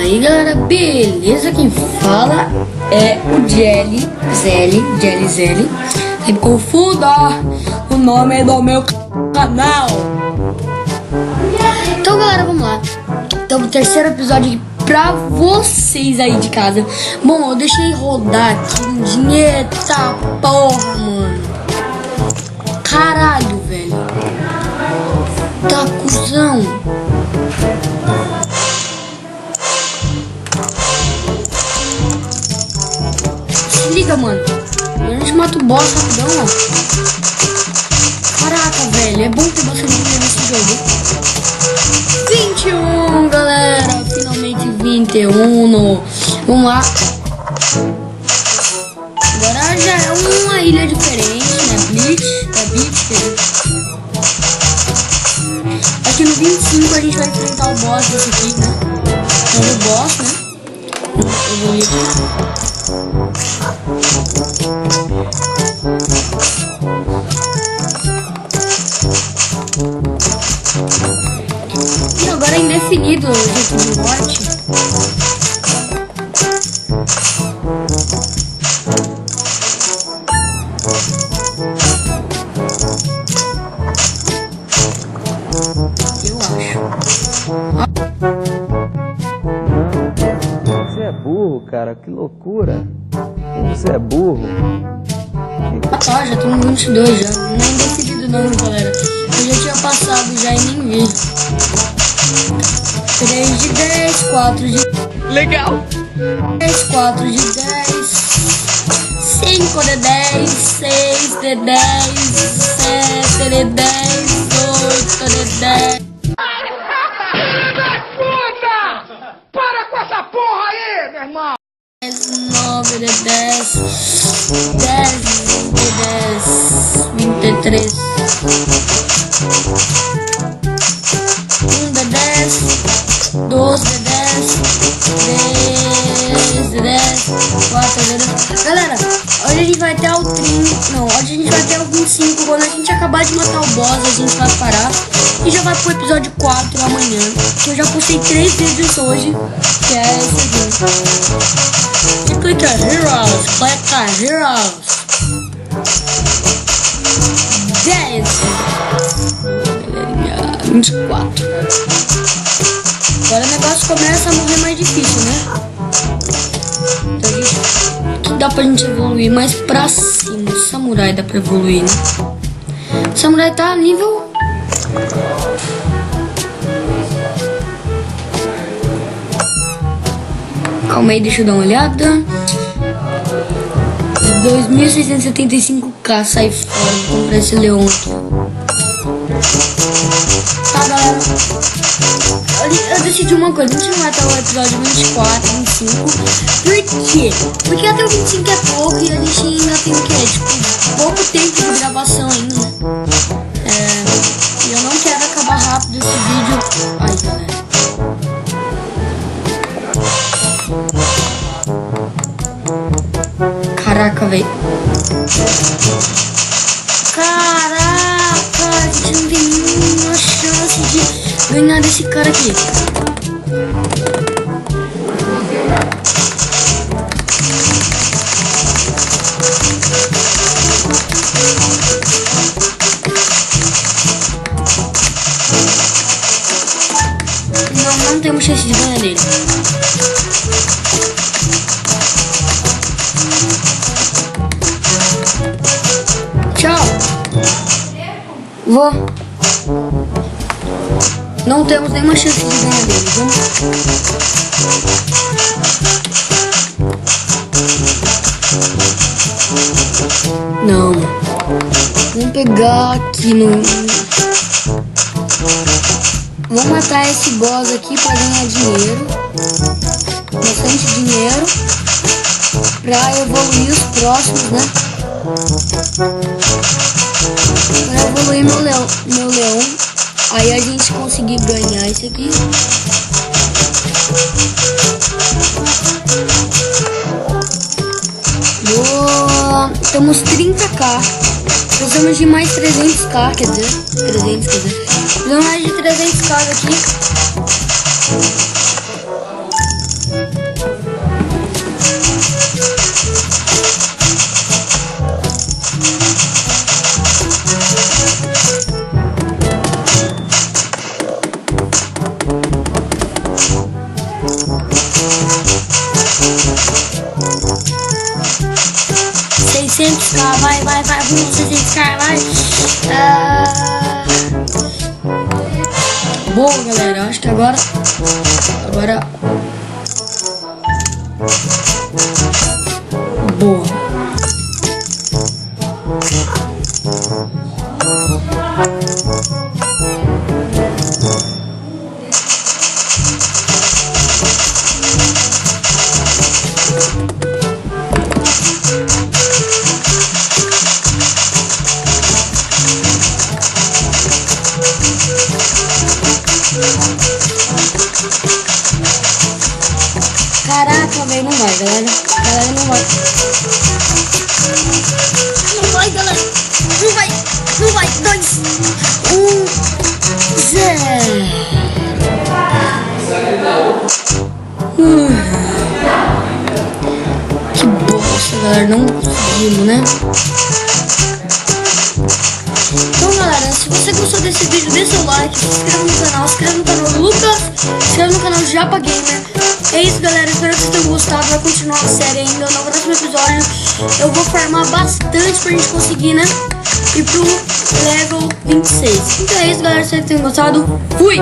Aí galera, beleza? Quem fala é o Jelly Zelly. Sempre confunda o nome do meu canal. Então galera, vamos lá. Então o terceiro episódio aqui pra vocês aí de casa. Bom, eu deixei rodar aqui um dinheiro. Tá porra, mano. Caralho, velho. Tá cuzão. Se liga, mano. A gente mata o boss rapidão, ó. Caraca, velho. É bom ter bastante dinheiro nesse jogo. 21, galera. Finalmente 21. Vamos lá. Agora já é uma ilha diferente, né? Blitz. Aqui no 25 a gente vai enfrentar o boss desse aqui, né? É o boss, né? Eu vou ir aqui. E agora é indefinido o jeito de morte. Eu acho. Você é burro, cara, que loucura. Você é burro. Ah tá, já tô no 22 já. Não é indefinido não, galera. Eu já tinha passado já e nem vi. 3 de 10, 4 de... Legal. 10, 4 de 10, 5 de 10, 6 de 10, 7 de 10, 8 de 10. Puta! Para com essa porra aí, meu irmão! 9 de 10, 10 de 10, 23, 1 de 10, 12 de 10, 3 de 10, 4 de 10. Galera, hoje a gente vai até o 30, não, hoje a gente vai até o 25. Quando a gente acabar de matar o boss, a gente vai parar e já vai pro episódio 4 amanhã. Eu já postei 3 vídeos hoje, que é esse aqui. E clica Heroes, 10, galerinha, 24. Agora o negócio começa a morrer mais difícil, né? Então aqui dá pra gente evoluir mais pra cima. O samurai dá pra evoluir, né? O samurai tá nível... Calma aí, deixa eu dar uma olhada. 2.675k, sai fora. Vou comprar esse leão aqui. Tá, galera. Eu decidi uma coisa. A gente não vai até o episódio 24, 25. Por quê? Porque até o 25 é pouco e a gente ainda tem o quê? Tipo, pouco tempo de gravação ainda, né? E eu não quero acabar rápido esse vídeo. Ai, galera. Caraca, velho. Caraca, a gente não tem nenhuma chance de ganhar desse cara aqui. Não temos chance de ganhar dele. Tchau. Vou. Não temos nenhuma chance de ganhar dele. Vamos. Não. Vamos pegar aqui no... Vamos matar esse boss aqui pra ganhar dinheiro. Bastante dinheiro. Pra evoluir os próximos, né? Pra evoluir meu leão. Aí a gente conseguir ganhar esse aqui. Temos 30k. Precisamos de mais 300k, quer dizer. Precisamos mais de 300k aqui. vai, 26k, vai. Boa, galera, eu acho que agora. Boa. Caraca, velho, não vai, galera. Galera, não vai. Não vai, galera. Não vai. 2, 1, 0. Que bosta, galera. Não conseguimos, né? Então, galera, se você gostou desse vídeo, deixa o like, se inscreva no canal do Lucas, se inscreva no canal do Japa Gamer. É isso, galera, espero que vocês tenham gostado, vai continuar a série ainda. No próximo episódio eu vou farmar bastante pra gente conseguir, né, ir pro level 26. Então é isso, galera, espero que vocês tenham gostado. Fui!